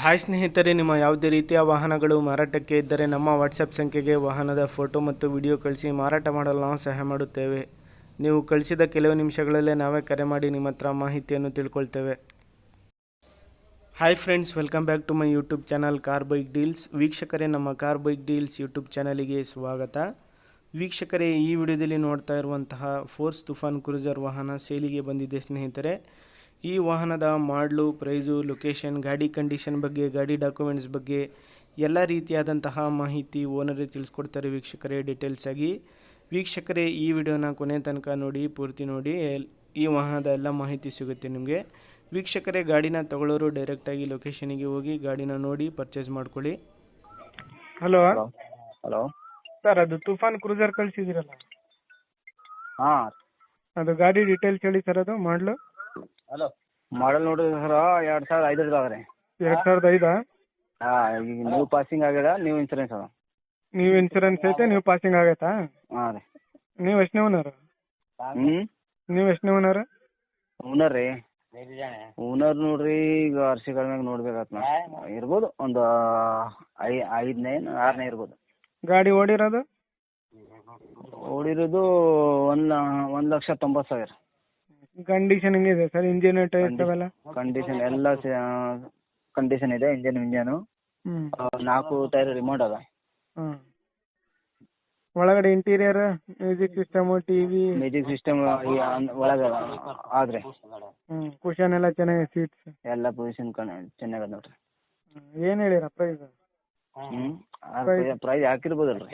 Hi ಸ್ನೇಹಿತರೆ, ನಿಮ್ಮ ಯಾವುದೇ ರೀತಿಯ ವಾಹನಗಳು ಮಾರಾಟಕ್ಕೆ ಇದ್ದರೆ ನಮ್ಮ ವಾಟ್ಸಪ್ ಸಂಖ್ಯೆಗೆ ವಾಹನದ ಫೋಟೋ ಮತ್ತು ವಿಡಿಯೋ ಕಳಿಸಿ ಮಾರಾಟ ಮಾಡಲು ನಾವು ಸಹಾಯ ಮಾಡುತ್ತೇವೆ. ನೀವು ಕಳಿಸಿದ ಕೆಲವು ನಿಮಿಷಗಳಲ್ಲೇ ನಾವೇ ಕರೆ ಮಾಡಿ ನಿಮ್ಮ ಹತ್ರ ಮಾಹಿತಿಯನ್ನು ತಿಳ್ಕೊಳ್ತೇವೆ. Hi friends, welcome back to my YouTube channel car bike deals. ವೀಕ್ಷಕರೇ, ನಮ್ಮ ಕಾರ್ ಬೈಕ್ ಡೀಲ್ಸ್ ಯೂಟ್ಯೂಬ್ ಚಾನಲಿಗೆ ಸ್ವಾಗತ. ವೀಕ್ಷಕರೇ, ಈ ವಿಡಿಯೋದಲ್ಲಿ ನೋಡ್ತಾ ಇರುವಂತಹ ಫೋರ್ಸ್ ತುಫಾನ್ ಕ್ರೂಸರ್ ವಾಹನ ಸೇಲಿಗೆ ಬಂದಿದೆ ಸ್ನೇಹಿತರೆ. ಈ ವಾಹನದ ಮಾಡಲು, ಪ್ರೈಸು, ಲೊಕೇಶನ್, ಗಾಡಿ ಕಂಡೀಷನ್ ಬಗ್ಗೆ, ಗಾಡಿ ಡಾಕ್ಯುಮೆಂಟ್ಸ್ ಬಗ್ಗೆ ಎಲ್ಲ ರೀತಿಯಾದಂತಹ ಮಾಹಿತಿ ಓನರೇ ತಿಳಿಸ್ಕೊಡ್ತಾರೆ ವೀಕ್ಷಕರೇ, ಡೀಟೇಲ್ಸ್ ಆಗಿ. ವೀಕ್ಷಕರೇ, ಈ ವಿಡಿಯೋನ ಕೊನೆ ತನಕ ನೋಡಿ, ಪೂರ್ತಿ ನೋಡಿ. ಈ ವಾಹನದ ಎಲ್ಲ ಮಾಹಿತಿ ಸಿಗುತ್ತೆ ನಿಮಗೆ. ವೀಕ್ಷಕರೇ, ಗಾಡಿನ ತಗೊಳ್ಳೋರು ಡೈರೆಕ್ಟಾಗಿ ಲೊಕೇಶನಿಗೆ ಹೋಗಿ ಗಾಡಿನ ನೋಡಿ ಪರ್ಚೇಸ್ ಮಾಡ್ಕೊಳ್ಳಿ. ಹಲೋ ಹಲೋ ಸರ್, ಅದು ತುಫಾನ್ ಕ್ರೂಸರ್ ಕಳಿಸಿದಿರಲ್ಲ, ಹಾಂ ಅದು ಗಾಡಿ ಡೀಟೇಲ್ಸ್ ಹೇಳಿ ಸರ್. ಅದು ಮಾಡಲು ಮಾಡಲ್ ನೋಡ್ರಿ ಸರ್, 2005 ಅದ ರೀ. 2005? ಹಾಂ, ಈಗ ನ್ಯೂ ಪಾಸಿಂಗ್ ಆಗ್ಯದ, ನ್ಯೂ ಇನ್ಸೂರೆನ್ಸ್ ಅದ. ನೀವು ಇನ್ಶೂರೆನ್ಸ್ ಐತೆ, ನೀವು ಪಾಸಿಂಗ್ ಆಗೈತಾ? ಹಾಂ ರೀ. ನೀವು ಎಷ್ಟನೇ ಓನರ್? ನೀವು ಎಷ್ಟನೇ ಓನರ್? ಓನರ್ ರೀ, ಓನರ್ ನೋಡ್ರಿ ಈಗ ವರ್ಷಗಳ ಮ್ಯಾಗ ನೋಡ್ಬೇಕಾತ್ ಇರ್ಬೋದು, ಒಂದು 5ನೇ 6ನೇ ಇರ್ಬೋದು. ಗಾಡಿ ಓಡಿರೋದು ಓಡಿರೋದು 1,90,000. ಕಂಡೀಷನ್ ಹೆಂಗಿದೆ ಸರ್? ಇಂಜಿನ್ ಟೈರ್ಸ್ ಅವೆಲ್ಲ ಕಂಡೀಷನ್ ಎಲ್ಲ ಕಂಡೀಷನ್ ಇದೆ. ಇಂಜನು 4 ಟೈರ್ ರಿಮೋಟ್ ಅದ. ಒಳಗಡೆ interior, music system, TV, music system ಒಳಗೆ ಆದ್ರೆ ಕುಷನ್ ಎಲ್ಲ ಚೆನ್ನಾಗಿದೆ, ಸೀಟ್ಸ್ ಎಲ್ಲ ಪೊಸಿಷನ್ ಚೆನ್ನಾಗದ ನೋಡ್ರಿ. ಏನ್ ಹೇಳಿರ ಪ್ರೈಸ್? ಪ್ರೈಸ್ ಹಾಕಿರ್ಬೋದಲ್ರಿ?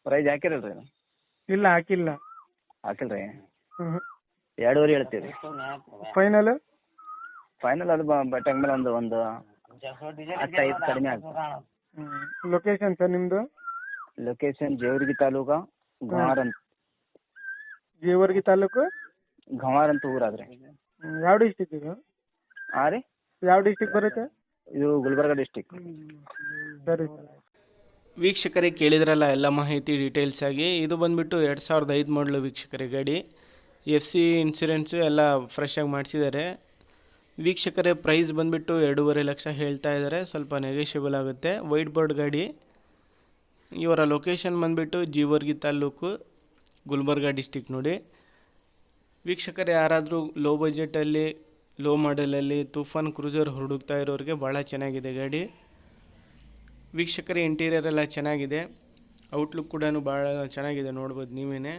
ಪ್ರೈಸ್ ಹಾಕಿರಲ್ರಿ? ಇಲ್ಲ, ಹಾಕಿಲ್ಲ. ಹಾಕಿಲ್ರಿ? 2.5 ಹೇಳ್ತೀವಿ. ಫೈನಲ್ ಅದು ಬಟ್ಟಂಗ ಮೇಲೆ ಒಂದು 15 ಕಡಿಮೆ ಆಗ್ತದೆ. ಲೊಕೇಶನ್ ಸರ್ ನಿಮ್ದು? ಲೊಕೇಶನ್ ಜೇವರ್ಗಿ ತಾಲೂಕ ಗವಾರ್ ಅಂತ. ಜೇವರ್ಗಿ ತಾಲೂಕು ಗವಾರ್ ಅಂತ ಊರಾದ್ರಿ. ಯಾವ ಡಿಸ್ಟಿಕ್ ಇದು? ಹಾಂ ರೀ, ಯಾವ ಡಿಸ್ಟಿಕ್ ಬರುತ್ತೆ? ಇದು ಗುಲ್ಬರ್ಗ ಡಿಸ್ಟಿಕ್. ಸರಿ. ವೀಕ್ಷಕರೇ, ಕೇಳಿದ್ರಲ್ಲ ಎಲ್ಲ ಮಾಹಿತಿ ಡೀಟೇಲ್ಸ್ ಆಗಿ. ಇದು ಬಂದುಬಿಟ್ಟು 2005 ಮಾಡಲು ವೀಕ್ಷಕರೇ. ಗಾಡಿ FC ಇನ್ಸೂರೆನ್ಸು ಎಲ್ಲ ಫ್ರೆಶ್ ಆಗಿ ಮಾಡಿಸಿದ್ದಾರೆ ವೀಕ್ಷಕರೇ. ಪ್ರೈಸ್ ಬಂದುಬಿಟ್ಟು 2.5 ಲಕ್ಷ ಹೇಳ್ತಾ ಇದ್ದಾರೆ, ಸ್ವಲ್ಪ ನೆಗೋಷಿಯಬಲ್ ಆಗುತ್ತೆ. ವೈಟ್ ಬೋರ್ಡ್ ಗಾಡಿ. ಇವರ ಲೊಕೇಶನ್ ಬಂದುಬಿಟ್ಟು ಜೇವರ್ಗಿ ತಾಲೂಕು, ಗುಲ್ಬರ್ಗ ಡಿಸ್ಟಿಕ್ ನೋಡಿ. ವೀಕ್ಷಕರೇ, ಯಾರಾದರೂ ಲೋ ಬಜೆಟಲ್ಲಿ, ಲೋ ಮಾಡಲಲ್ಲಿ ತುಫಾನ್ ಕ್ರೂಸರ್ ಹುಡುಕ್ತಾ ಇರೋರಿಗೆ ಭಾಳ ಚೆನ್ನಾಗಿದೆ ಗಾಡಿ ವೀಕ್ಷಕರೇ. ಇಂಟೀರಿಯರ್ ಎಲ್ಲ ಚೆನ್ನಾಗಿದೆ, ಔಟ್ಲುಕ್ ಕೂಡ ಭಾಳ ಚೆನ್ನಾಗಿದೆ, ನೋಡ್ಬೋದು ನೀವೇ.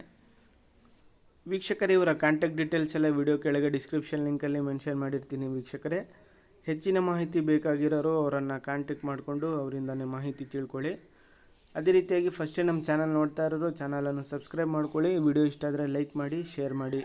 ವೀಕ್ಷಕರೇ, ಇವರ ಕಾಂಟ್ಯಾಕ್ಟ್ ಡೀಟೇಲ್ಸ್ ಎಲ್ಲ ವಿಡಿಯೋ ಕೆಳಗೆ ಡಿಸ್ಕ್ರಿಪ್ಷನ್ ಲಿಂಕಲ್ಲಿ ಮೆನ್ಷನ್ ಮಾಡಿರ್ತೀನಿ ವೀಕ್ಷಕರೇ. ಹೆಚ್ಚಿನ ಮಾಹಿತಿ ಬೇಕಾಗಿರೋರು ಅವರನ್ನು ಕಾಂಟ್ಯಾಕ್ಟ್ ಮಾಡಿಕೊಂಡು ಅವರಿಂದನೇ ಮಾಹಿತಿ ತಿಳ್ಕೊಳ್ಳಿ. ಅದೇ ರೀತಿಯಾಗಿ ಫಸ್ಟೇ ನಮ್ಮ ಚಾನಲ್ ನೋಡ್ತಾ ಇರೋರು ಚಾನಲನ್ನು ಸಬ್ಸ್ಕ್ರೈಬ್ ಮಾಡ್ಕೊಳ್ಳಿ. ವಿಡಿಯೋ ಇಷ್ಟ ಆದರೆ ಲೈಕ್ ಮಾಡಿ, ಶೇರ್ ಮಾಡಿ.